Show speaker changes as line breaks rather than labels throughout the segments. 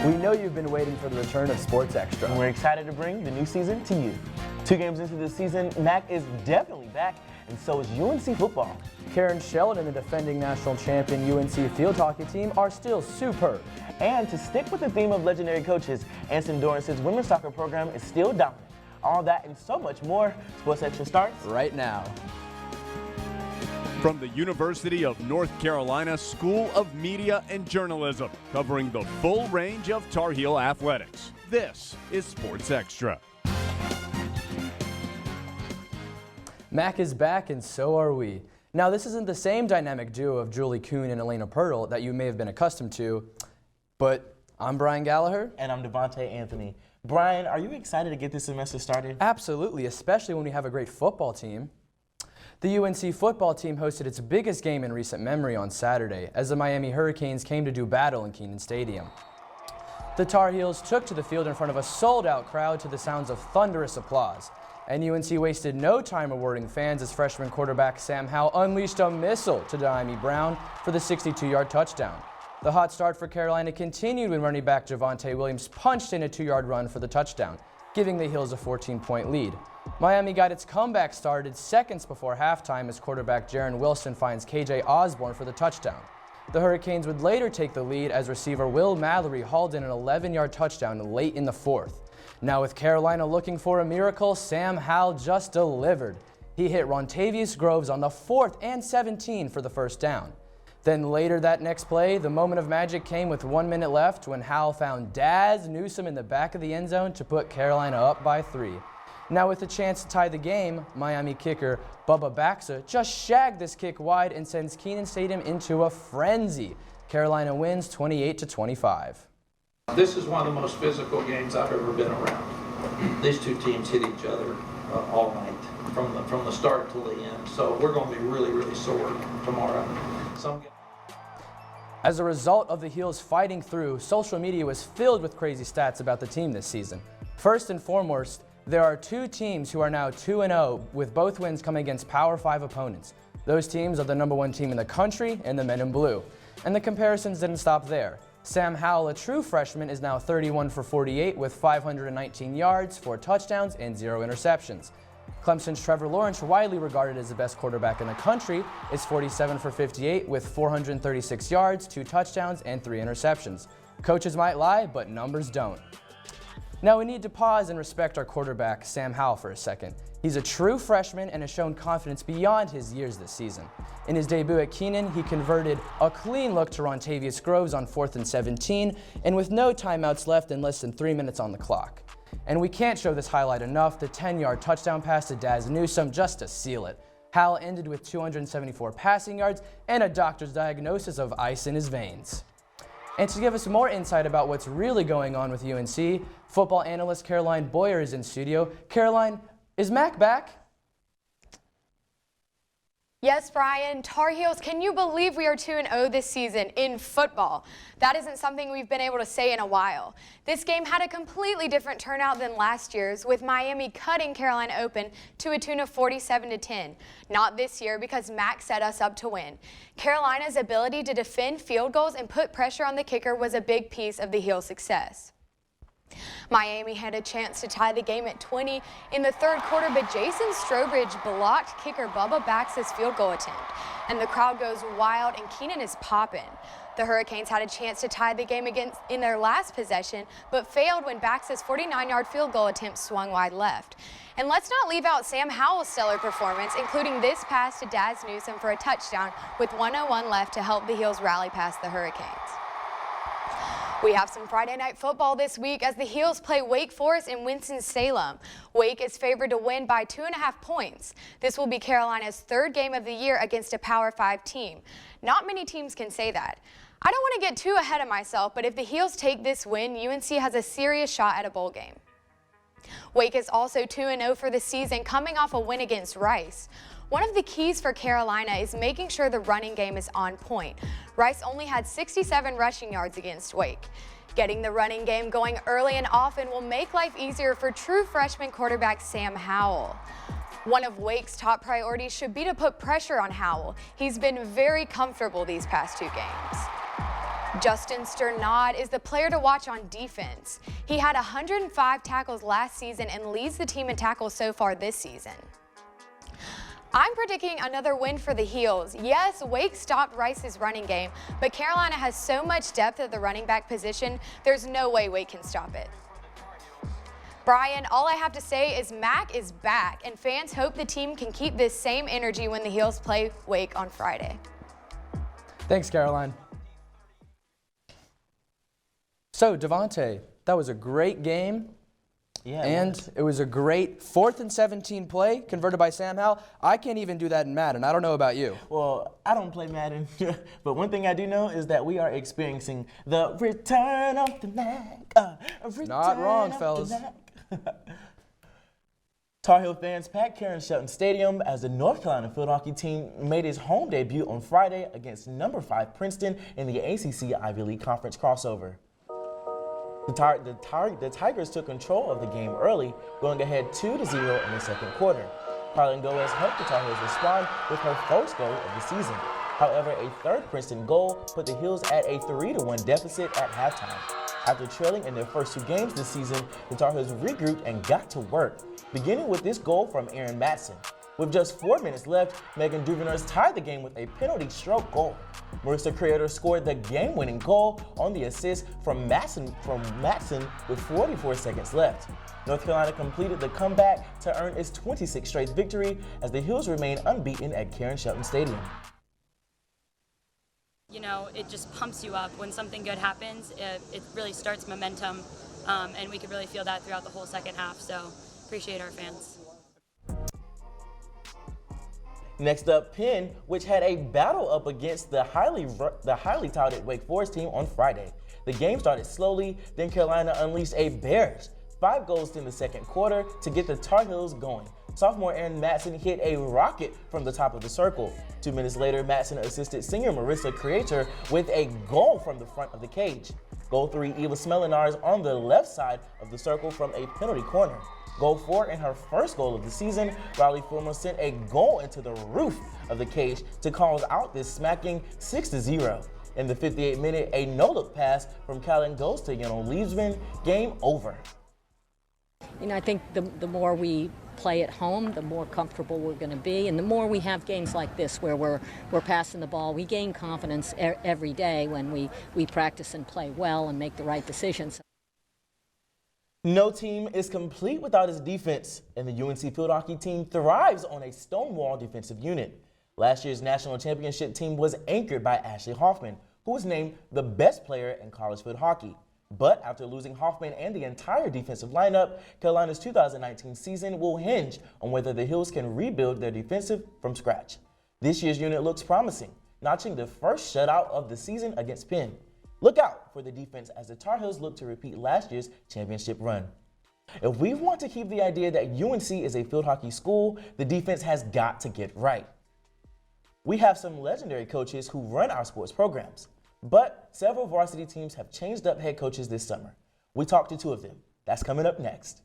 We know you've been waiting for the return of Sports Extra.
And we're excited to bring the new season to you. 2 games into the season, MAC is definitely back, and so is UNC football.
Karen Sheldon and the defending national champion UNC field hockey team are still superb.
And to stick with the theme of legendary coaches, Anson Dorrance's women's soccer program is still dominant. All that and so much more. Sports Extra starts
right now.
From the University of North Carolina School of Media and Journalism, covering the full range of Tar Heel athletics. This is Sports Extra.
MAC is back and so are we. Now this isn't the same dynamic duo of Julie Kuhn and Elena Pirtle that you may have been accustomed to, but I'm Brian Gallagher.
And I'm Devontae Anthony. Brian, are you excited to get this semester started?
Absolutely, especially when we have a great football team. The UNC football team hosted its biggest game in recent memory on Saturday as the Miami Hurricanes came to do battle in Kenan Stadium. The Tar Heels took to the field in front of a sold-out crowd to the sounds of thunderous applause, and UNC wasted no time rewarding fans as freshman quarterback Sam Howell unleashed a missile to Diami Brown for the 62-yard touchdown. The hot start for Carolina continued when running back Javonte Williams punched in a 2-yard run for the touchdown, giving the Heels a 14-point lead. Miami got its comeback started seconds before halftime as quarterback Jaron Wilson finds KJ Osborne for the touchdown. The Hurricanes would later take the lead as receiver Will Mallory hauled in an 11-yard touchdown late in the fourth. Now with Carolina looking for a miracle, Sam Howell just delivered. He hit Rontavious Groves on the 4th and 17 for the first down. Then later that next play, the moment of magic came with 1 minute left when Howell found Daz Newsome in the back of the end zone to put Carolina up by 3. Now with a chance to tie the game, Miami kicker Bubba Baxa just shagged this kick wide and sends Kenan Stadium into a frenzy. Carolina wins 28-25.
This is one of the most physical games I've ever been around. These two teams hit each other all night, from the start till the end. So we're going to be really, really sore tomorrow.
As a result of the Heels fighting through, social media was filled with crazy stats about the team this season. First and foremost, there are 2 teams who are now 2-0 with both wins coming against Power 5 opponents. Those teams are the #1 team in the country and the Men in Blue. And the comparisons didn't stop there. Sam Howell, a true freshman, is now 31 for 48 with 519 yards, 4 touchdowns, and 0 interceptions. Clemson's Trevor Lawrence, widely regarded as the best quarterback in the country, is 47 for 58 with 436 yards, 2 touchdowns, and 3 interceptions. Coaches might lie, but numbers don't. Now we need to pause and respect our quarterback, Sam Howell, for a second. He's a true freshman and has shown confidence beyond his years this season. In his debut at Kenan, he converted a clean look to Rontavious Groves on 4th and 17, and with no timeouts left and less than 3 minutes on the clock. And we can't show this highlight enough, the 10-yard touchdown pass to Daz Newsome just to seal it. Howell ended with 274 passing yards and a doctor's diagnosis of ice in his veins. And to give us more insight about what's really going on with UNC, football analyst Caroline Boyer is in studio. Caroline, is MAC back?
Yes, Brian. Tar Heels, can you believe we are 2-0 this season in football? That isn't something we've been able to say in a while. This game had a completely different turnout than last year's, with Miami cutting Carolina open to a tune of 47-10. Not this year, because MAC set us up to win. Carolina's ability to defend field goals and put pressure on the kicker was a big piece of the Heels' success. Miami had a chance to tie the game at 20 in the third quarter, but Jason Strobridge blocked kicker Bubba Baxa's field goal attempt, and the crowd goes wild and Kenan is popping. The Hurricanes had a chance to tie the game in their last possession, but failed when Baxa's 49-yard field goal attempt swung wide left. And let's not leave out Sam Howell's stellar performance, including this pass to Daz Newsome for a touchdown with 1:01 left to help the Heels rally past the Hurricanes. We have some Friday night football this week as the Heels play Wake Forest in Winston-Salem. Wake is favored to win by 2.5 points. This will be Carolina's 3rd game of the year against a Power 5 team. Not many teams can say that. I don't want to get too ahead of myself, but if the Heels take this win, UNC has a serious shot at a bowl game. Wake is also 2-0 for the season, coming off a win against Rice. One of the keys for Carolina is making sure the running game is on point. Rice only had 67 rushing yards against Wake. Getting the running game going early and often will make life easier for true freshman quarterback Sam Howell. One of Wake's top priorities should be to put pressure on Howell. He's been very comfortable these past 2 games. Justin Sternad is the player to watch on defense. He had 105 tackles last season and leads the team in tackles so far this season. I'm predicting another win for the Heels. Yes, Wake stopped Rice's running game, but Carolina has so much depth at the running back position, there's no way Wake can stop it. Brian, all I have to say is Mac is back, and fans hope the team can keep this same energy when the Heels play Wake on Friday.
Thanks, Caroline. So, Devontae, that was a great game.
Yeah,
And it was a great 4th and 17 play converted by Sam Howell. I can't even do that in Madden. I don't know about you.
Well, I don't play Madden, but one thing I do know is that we are experiencing the return of the Mac.
Not wrong, fellas.
Tar Heel fans packed Karen Shelton Stadium as the North Carolina field hockey team made its home debut on Friday against number 5 Princeton in the ACC Ivy League Conference crossover. The Tigers took control of the game early, going ahead 2-0 in the second quarter. Carlin Goes helped the Tar Heels respond with her first goal of the season. However, a third Princeton goal put the Heels at a 3-1 deficit at halftime. After trailing in their first 2 games this season, the Tar Heels regrouped and got to work, beginning with this goal from Erin Matson. With just 4 minutes left, Megan Duveners tied the game with a penalty stroke goal. Marissa Creator scored the game-winning goal on the assist from Matson with 44 seconds left. North Carolina completed the comeback to earn its 26th straight victory as the Heels remain unbeaten at Karen Shelton Stadium.
You know, it just pumps you up. When something good happens, it really starts momentum, and we could really feel that throughout the whole second half, so appreciate our fans.
Next up, Penn, which had a battle up against the highly touted Wake Forest team on Friday. The game started slowly, then Carolina unleashed a bearish 5 goals in the second quarter to get the Tar Heels going. Sophomore Erin Matson hit a rocket from the top of the circle. 2 minutes later, Matson assisted senior Marissa Creator with a goal from the front of the cage. Goal 3, Eva Smelinars on the left side of the circle from a penalty corner. Goal 4 and her first goal of the season, Riley Fulmer sent a goal into the roof of the cage to close out this smacking 6-0. In the 58th minute, a no-look pass from Callan goes to Yano Leavesman. Game over.
You know, I think the more we play at home, the more comfortable we're going to be, and the more we have games like this where we're passing the ball, we gain confidence every day when we practice and play well and make the right decisions.
No team is complete without its defense, and the UNC field hockey team thrives on a stonewall defensive unit. Last year's national championship team was anchored by Ashley Hoffman, who was named the best player in college field hockey. But after losing Hoffman and the entire defensive lineup, Carolina's 2019 season will hinge on whether the Heels can rebuild their defensive from scratch. This year's unit looks promising, notching the first shutout of the season against Penn. Look out for the defense as the Tar Heels look to repeat last year's championship run. If we want to keep the idea that UNC is a field hockey school, the defense has got to get right. We have some legendary coaches who run our sports programs, but several varsity teams have changed up head coaches this summer. We talked to 2 of them. That's coming up next.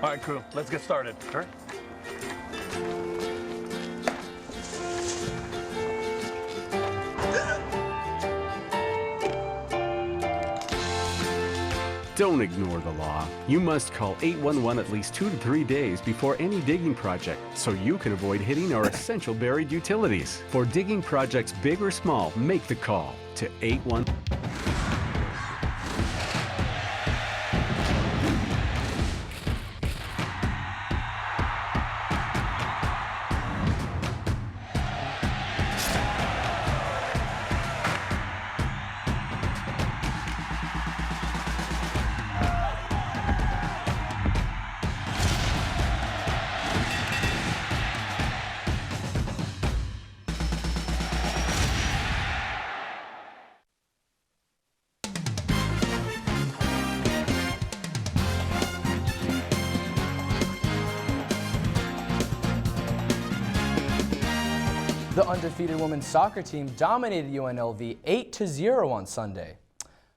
All right, crew, let's get started. Sure.
Don't ignore the law. You must call 811 at least 2 to 3 days before any digging project so you can avoid hitting our essential buried utilities. For digging projects big or small, make the call to 811.
The undefeated women's soccer team dominated UNLV 8-0 on Sunday.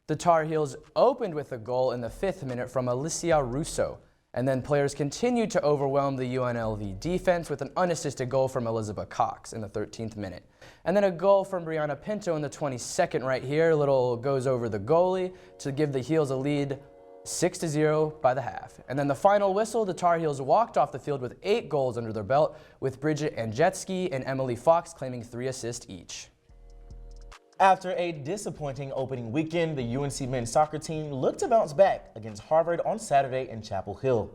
The Tar Heels opened with a goal in the 5th minute from Alicia Russo, and then players continued to overwhelm the UNLV defense with an unassisted goal from Elizabeth Cox in the 13th minute. And then a goal from Brianna Pinto in the 22nd right here. A little goes over the goalie to give the Heels a lead 6-0 by the half. And then the final whistle, the Tar Heels walked off the field with 8 goals under their belt, with Bridget Anjetski and Emily Fox claiming 3 assists each.
After a disappointing opening weekend, the UNC men's soccer team looked to bounce back against Harvard on Saturday in Chapel Hill.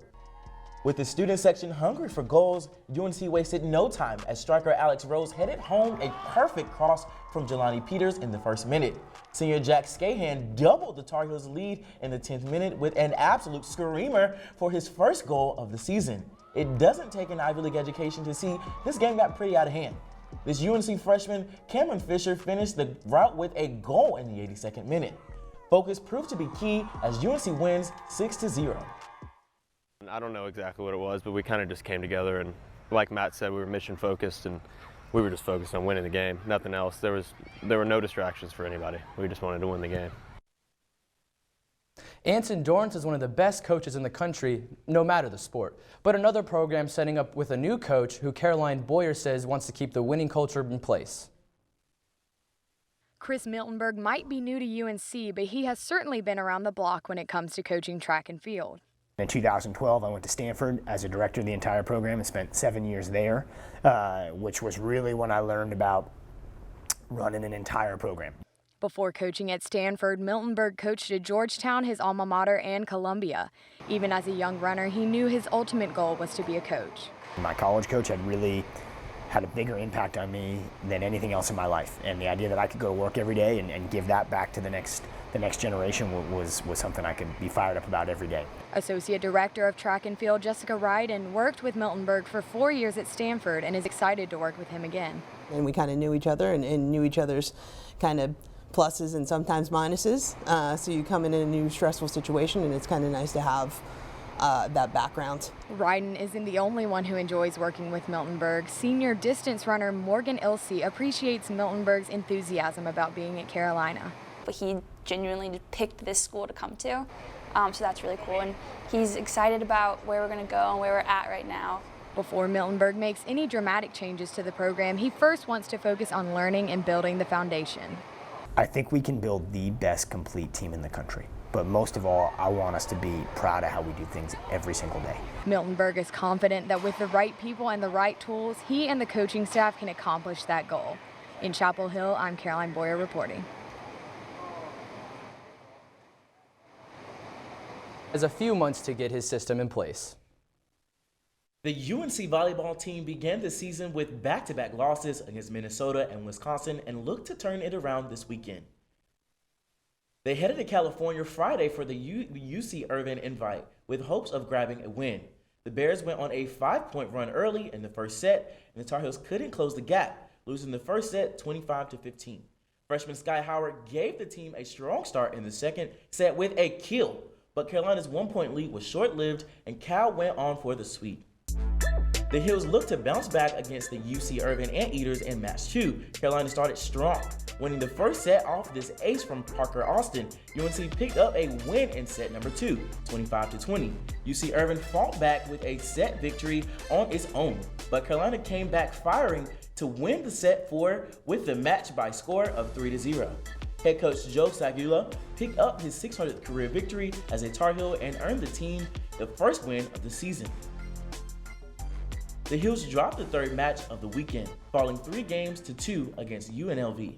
With the student section hungry for goals, UNC wasted no time as striker Alex Rose headed home a perfect cross from Jelani Peters in the 1st minute. Senior Jack Scahan doubled the Tar Heels' lead in the 10th minute with an absolute screamer for his first goal of the season. It doesn't take an Ivy League education to see this game got pretty out of hand. This UNC freshman, Cameron Fisher, finished the rout with a goal in the 82nd minute. Focus proved to be key as UNC wins 6-0.
I don't know exactly what it was, but we kind of just came together, and like Matt said, we were mission focused and we were just focused on winning the game, nothing else. There were no distractions for anybody. We just wanted to win the game.
Anson Dorrance is one of the best coaches in the country, no matter the sport. But another program setting up with a new coach who Caroline Boyer says wants to keep the winning culture in place.
Chris Miltenberg might be new to UNC, but he has certainly been around the block when it comes to coaching track and field.
In 2012, I went to Stanford as a director of the entire program and spent 7 years there, which was really when I learned about running an entire program.
Before coaching at Stanford, Miltenberg coached at Georgetown, his alma mater, and Columbia. Even as a young runner, he knew his ultimate goal was to be a coach.
My college coach had really had a bigger impact on me than anything else in my life. And the idea that I could go to work every day and give that back to the next generation was something I could be fired up about every day.
Associate Director of Track and Field Jessica Ryden worked with Miltenberg for 4 years at Stanford and is excited to work with him again.
And we kind of knew each other and knew each other's kind of pluses and sometimes minuses. So you come in a new stressful situation and it's kind of nice to have that background.
Ryden isn't the only one who enjoys working with Miltenberg. Senior distance runner Morgan Ilse appreciates Miltenberg's enthusiasm about being at Carolina.
But he genuinely picked this school to come to, so that's really cool. And he's excited about where we're going to go and where we're at right now.
Before Miltenberg makes any dramatic changes to the program, he first wants to focus on learning and building the foundation.
I think we can build the best complete team in the country. But most of all, I want us to be proud of how we do things every single day.
Miltenberg is confident that with the right people and the right tools, he and the coaching staff can accomplish that goal. In Chapel Hill, I'm Caroline Boyer reporting.
Has a few months to get his system in place.
The UNC volleyball team began the season with back-to-back losses against Minnesota and Wisconsin and looked to turn it around this weekend. They headed to California Friday for the UC Irvine invite with hopes of grabbing a win. The Bears went on a 5-point run early in the first set, and the Tar Heels couldn't close the gap, losing the first set 25-15. Freshman Sky Howard gave the team a strong start in the second set with a kill, but Carolina's 1-point lead was short-lived, and Cal went on for the sweep. The Heels looked to bounce back against the UC Irvine Anteaters in match 2. Carolina started strong, winning the first set off this ace from Parker Austin. UNC picked up a win in set number 2, 25-20. UC Irvine fought back with a set victory on its own, but Carolina came back firing to win the set 4 with the match by score of 3-0. Head coach Joe Sagula picked up his 600th career victory as a Tar Heel and earned the team the first win of the season. The Heels dropped the third match of the weekend, falling 3-2 against UNLV.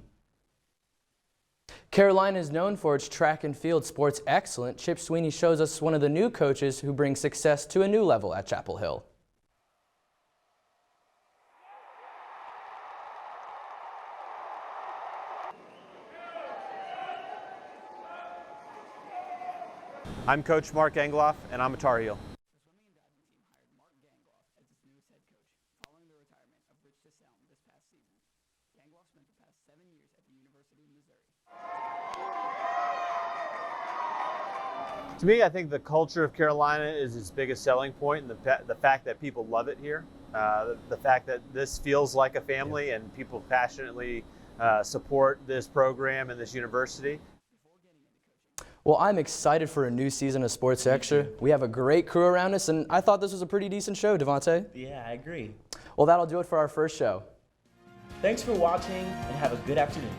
Carolina is known for its track and field sports excellence. Chip Sweeney shows us one of the new coaches who brings success to a new level at Chapel Hill.
I'm Coach Mark Engloff, and I'm a Tar Heel. To me, I think the culture of Carolina is its biggest selling point, and the fact that people love it here. The fact that this feels like a family and people passionately support this program and this university.
Well, I'm excited for a new season of Sports Extra. We have a great crew around us, and I thought this was a pretty decent show, Devontae.
Yeah, I agree.
Well, that'll do it for our first show.
Thanks for watching, and have a good afternoon.